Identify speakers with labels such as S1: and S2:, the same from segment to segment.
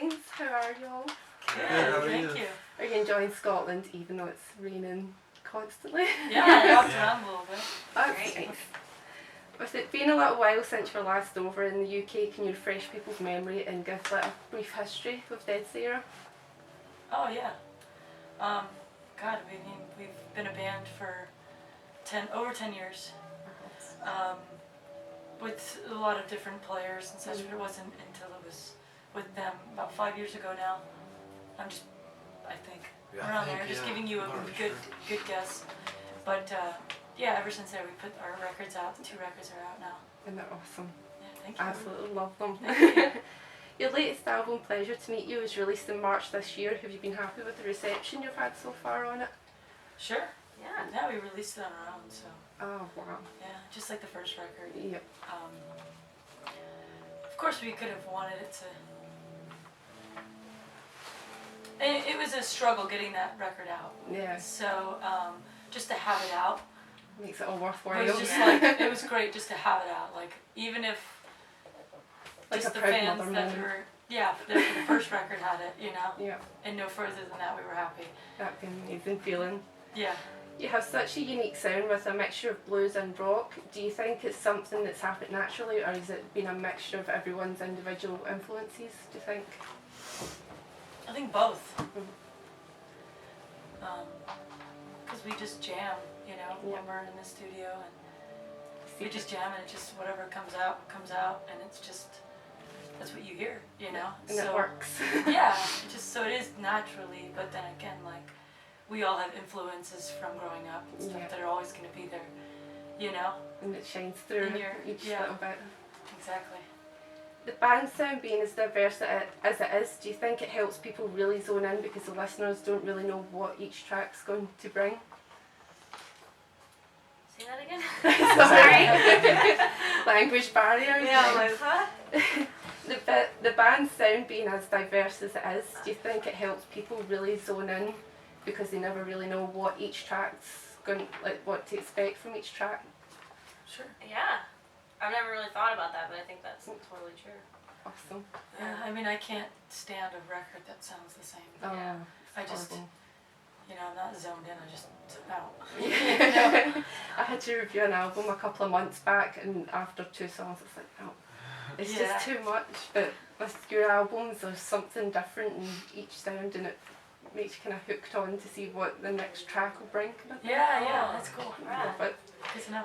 S1: Unwinds. How are you all?
S2: Good, thank you.
S1: Are you enjoying Scotland even though it's raining constantly?
S2: Yeah, I walked around a little bit.
S1: That's nice. With it being a little while since you were last over in the UK, can you refresh people's memory and give like a brief history of Dead Sara?
S2: Oh yeah. God, we've been a band for over 10 years. With a lot of different players and such, but it wasn't until it was with them about 5 years ago now. I think around there. Just giving you a good guess. But yeah, ever since there we put our records out. The 2 records are out now.
S1: And they're awesome.
S2: Yeah, thank you.
S1: Absolutely love them.
S2: Thank you.
S1: Your latest album, Pleasure to Meet You, was released in March this year. Have you been happy with the reception you've had so far on it?
S2: Sure. Yeah. Yeah, we released it on our own, so.
S1: Oh wow.
S2: Yeah, just like the first record.
S1: Yep.
S2: Of course, we could have wanted it to. It was a struggle getting that record out.
S1: Yeah.
S2: So just to have it out
S1: makes it all worthwhile.
S2: It was just like it was great just to have it out. Like even if
S1: like
S2: just the fans that were the first record had it, you know.
S1: Yeah.
S2: And no further than that, we were happy.
S1: That'd be an amazing feeling.
S2: Yeah.
S1: You have such a unique sound with a mixture of blues and rock. Do you think it's something that's happened naturally, or has it been a mixture of everyone's individual influences, do you think?
S2: I think both. Because we just jam, you know, when we're in the studio, and we just jam, and it just, whatever comes out, and it's just, that's what you hear, you know?
S1: And
S2: so,
S1: it works.
S2: Yeah, just so it is naturally, but then again, like, we all have influences from growing up and stuff that are always going to be there, you know?
S1: And it shines through each little bit.
S2: Exactly.
S1: The band sound being as diverse as it is, do you think it helps people really zone in because the listeners don't really know what each track's going to bring?
S3: Say that again?
S1: Sorry. Language barrier.
S3: Yeah, like, huh?
S1: The band's sound being as diverse as it is, do you think it helps people really zone in because they never really know what each track's going, like what to expect from each track?
S2: Sure.
S3: Yeah. I've never really thought about that, but I think that's totally true.
S1: Awesome.
S2: Yeah, I mean, I can't stand a record that sounds the same.
S1: Oh,
S2: yeah. I just, you know, I'm not zoned in, I just zone out.
S1: I had to review an album a couple of months back, and after 2 songs it's like, no, it's just too much. But with your albums there's something different in each sound, and it makes you kind of hooked on to see what the next track will bring.
S2: Yeah, that's cool.
S1: But
S2: good to know.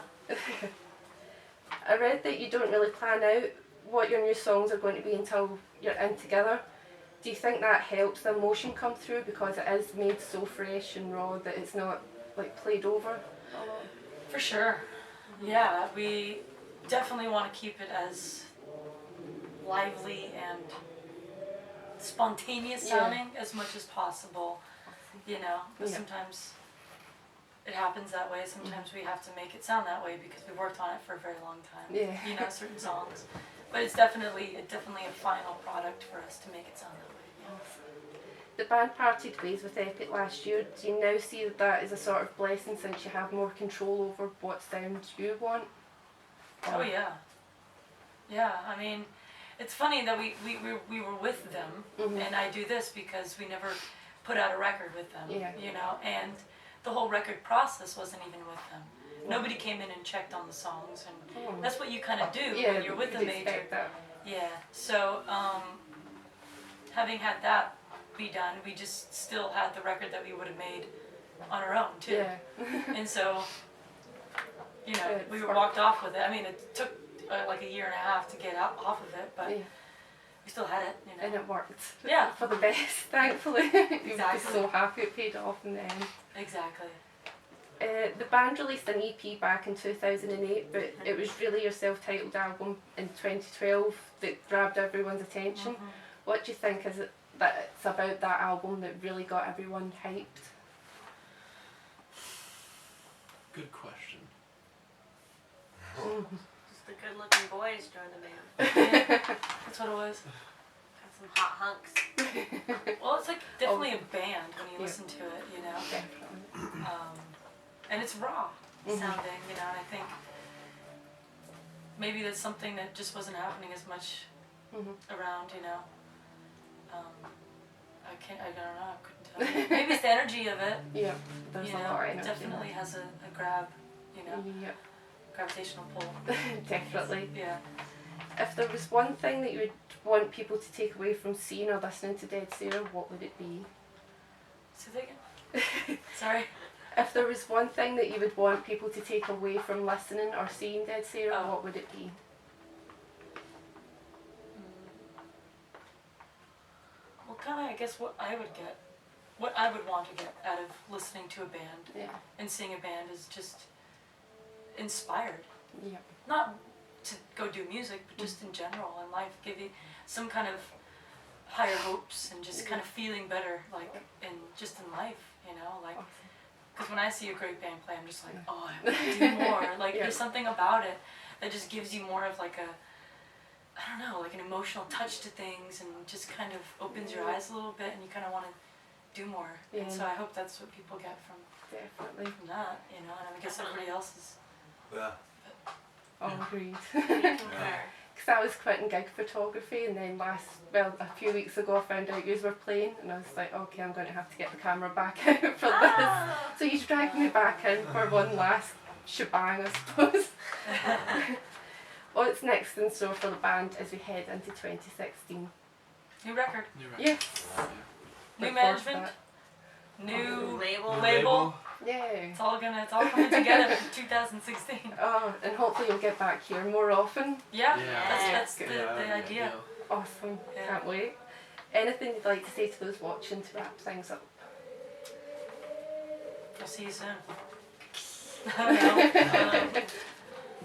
S1: I read that you don't really plan out what your new songs are going to be until you're in together. Do you think that helps the emotion come through because it is made so fresh and raw that it's not like played over?
S2: For sure. Yeah, we definitely want to keep it as lively and spontaneous sounding as much as possible, you know, but sometimes it happens that way. Sometimes we have to make it sound that way because we worked on it for a very long time. You know, certain songs. But it's definitely a final product for us to make it sound that way.
S1: The band parted ways with Epic last year. Do you now see that as a sort of blessing since you have more control over what sound you want?
S2: Oh yeah. Yeah, I mean, it's funny that we were with them, and I do this because we never put out a record with them, you know, and the whole record process wasn't even with them. Nobody came in and checked on the songs, and that's what you kind of do when you're with a major. Yeah, so having had that be done, we just still had the record that we would have made on our own too. And so, you know, we walked off with it. I mean, it took like a year and a half to get off of it, but we still had it, you know.
S1: And it worked.
S2: Yeah.
S1: For the best, thankfully.
S2: Exactly.
S1: You were so happy it paid off in the end.
S2: Exactly.
S1: The band released an EP back in 2008, but it was really your self-titled album in 2012 that grabbed everyone's attention. What do you think is it that it's about that album that really got everyone hyped?
S4: Good question.
S3: Just the good-looking boys joined the band.
S2: That's what it was.
S3: Got some hot hunks.
S2: Well, it's like definitely a band when you listen to it, you know.
S1: Definitely.
S2: And it's raw sounding, you know, and I think maybe that's something that just wasn't happening as much around, you know. I don't know, I couldn't tell you. Maybe it's the energy of it.
S1: Yeah, there's a lot of
S2: It
S1: energy.
S2: definitely has a grab,
S1: Yeah.
S2: gravitational pull.
S1: Definitely.
S2: Yeah.
S1: If there was one thing that you would want people to take away from seeing or listening to Dead Sara, what would it be?
S2: Say that again? Sorry?
S1: If there was one thing that you would want people to take away from listening or seeing Dead Sara,
S2: Oh.
S1: what would it be?
S2: Well, kind of, I guess what I would want to get out of listening to a band and seeing a band is just inspired.
S1: Yeah.
S2: Not to go do music, but just in general in life, give you some kind of higher hopes and just kind of feeling better, like in life, like. Because when I see a great band play, I'm just like, oh, I want to do more. Like, there's something about it that just gives you more of like I don't know, like an emotional touch to things, and just kind of opens your eyes a little bit, and you kind of want to do more.
S1: Yeah.
S2: And so I hope that's what people get from that, and I guess everybody else is.
S5: Yeah.
S1: All agreed.
S3: Fair.
S1: Because I was quitting gig photography, and then a few weeks ago I found out you were playing, and I was like, okay, I'm going to have to get the camera back out for this. So you dragged me back in for one last shebang, I suppose. What's next in store for the band as we head into 2016?
S2: New record,
S1: Yes.
S2: new
S1: Look forward to
S2: management,
S1: that.
S2: new
S3: Label.
S1: Yay.
S2: It's all coming together for 2016.
S1: Oh, and hopefully you'll get back here more often.
S2: Yeah,
S3: Yeah.
S2: that's the idea.
S1: Awesome.
S2: Yeah.
S1: Can't wait. Anything you'd like to say to those watching to wrap things up?
S2: I'll see you soon. No.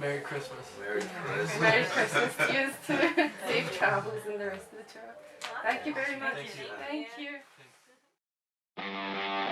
S4: Merry Christmas.
S5: Merry Christmas.
S1: Merry Christmas to you too. Safe travels and the rest of the tour. Thank you very much.
S2: Thank you.
S1: Thank you.